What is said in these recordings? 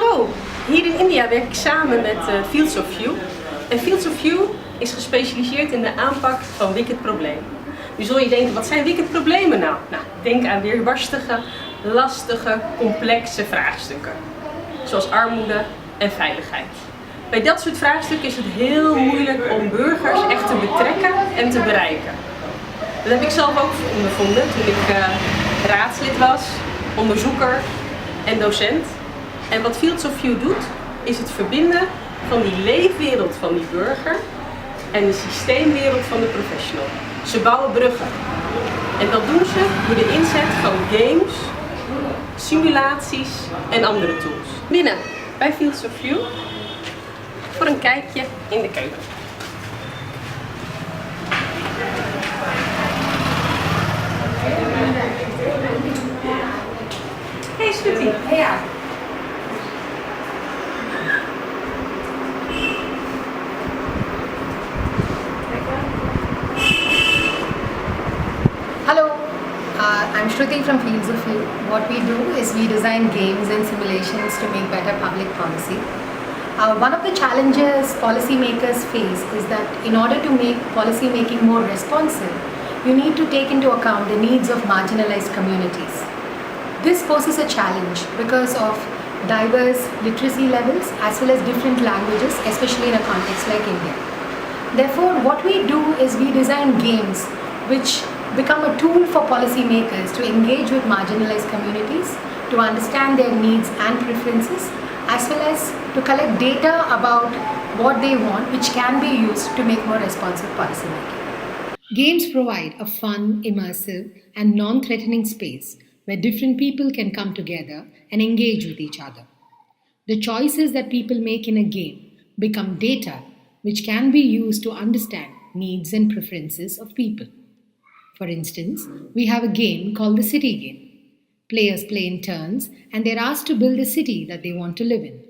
Hallo, hier in India werk ik samen met Fields of View. En Fields of View is gespecialiseerd in de aanpak van wicked problemen. Nu zul je denken, wat zijn wicked problemen nou? Nou, denk aan weerbarstige, lastige, complexe vraagstukken. Zoals armoede en veiligheid. Bij dat soort vraagstukken is het heel moeilijk om burgers echt te betrekken en te bereiken. Dat heb ik zelf ook ondervonden toen ik raadslid was, onderzoeker en docent. En wat Fields of View doet, is het verbinden van die leefwereld van die burger en de systeemwereld van de professional. Ze bouwen bruggen. En dat doen ze door de inzet van games, simulaties en andere tools. Binnen bij Fields of View voor een kijkje in de keuken. Hey Stuti. Hey Artie. Hello, I'm Shruti from Fields of View. What we do is we design games and simulations to make better public policy. One of the challenges policymakers face is that in order to make policy making more responsive, you need to take into account the needs of marginalized communities. This poses a challenge because of diverse literacy levels as well as different languages, especially in a context like India. Therefore, what we do is we design games which become a tool for policymakers to engage with marginalized communities, to understand their needs and preferences, as well as to collect data about what they want, which can be used to make more responsive policymaking. Games provide a fun, immersive, and non-threatening space where different people can come together and engage with each other. The choices that people make in a game become data which can be used to understand needs and preferences of people. For instance, we have a game called the city game. Players play in turns and they're asked to build a city that they want to live in.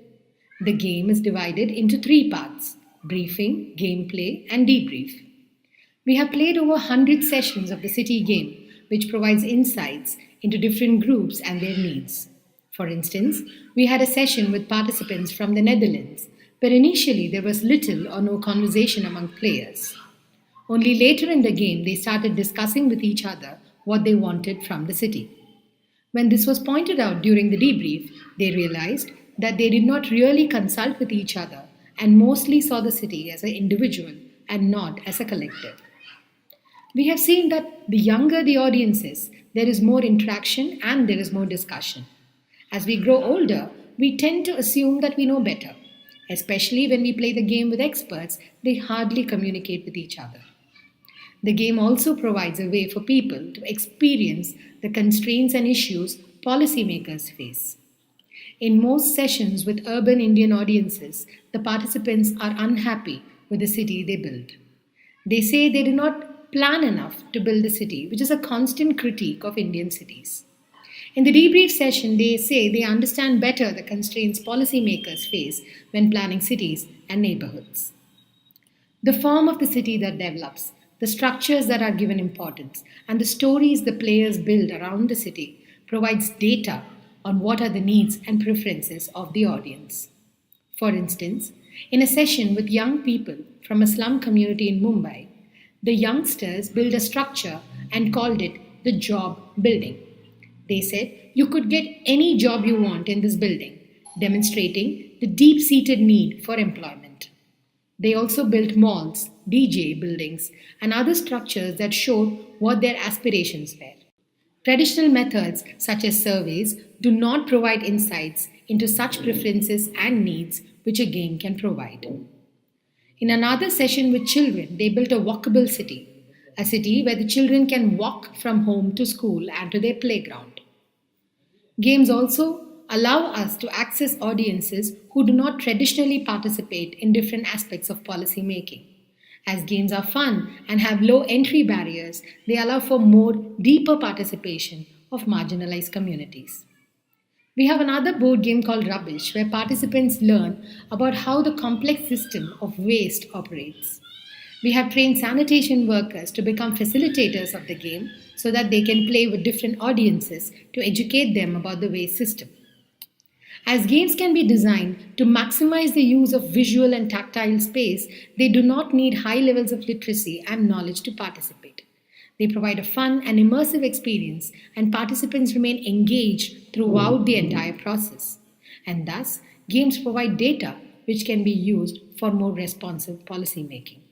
The game is divided into 3 parts: briefing, gameplay, and debrief. We have played over 100 sessions of the city game, which provides insights into different groups and their needs. For instance, we had a session with participants from the Netherlands, where initially there was little or no conversation among players. Only later in the game, they started discussing with each other what they wanted from the city. When this was pointed out during the debrief, they realized that they did not really consult with each other and mostly saw the city as an individual and not as a collective. We have seen that the younger the audience is, there is more interaction and there is more discussion. As we grow older, we tend to assume that we know better. Especially when we play the game with experts, they hardly communicate with each other. The game also provides a way for people to experience the constraints and issues policymakers face. In most sessions with urban Indian audiences, the participants are unhappy with the city they build. They say they did not plan enough to build the city, which is a constant critique of Indian cities. In the debrief session, they say they understand better the constraints policymakers face when planning cities and neighborhoods. The form of the city that develops, the structures that are given importance, and the stories the players build around the city provides data on what are the needs and preferences of the audience. For instance, in a session with young people from a slum community in Mumbai, the youngsters built a structure and called it the job building. They said you could get any job you want in this building, demonstrating the deep-seated need for employment. They also built malls, DJ buildings, and other structures that showed what their aspirations were. Traditional methods such as surveys do not provide insights into such preferences and needs which a game can provide. In another session with children, they built a walkable city, a city where the children can walk from home to school and to their playground. Games also allow us to access audiences who do not traditionally participate in different aspects of policy making. As games are fun and have low entry barriers, they allow for more deeper participation of marginalized communities. We have another board game called Rubbish, where participants learn about how the complex system of waste operates. We have trained sanitation workers to become facilitators of the game so that they can play with different audiences to educate them about the waste system. As games can be designed to maximize the use of visual and tactile space, they do not need high levels of literacy and knowledge to participate. They provide a fun and immersive experience, and participants remain engaged throughout the entire process. And thus, games provide data which can be used for more responsive policy making.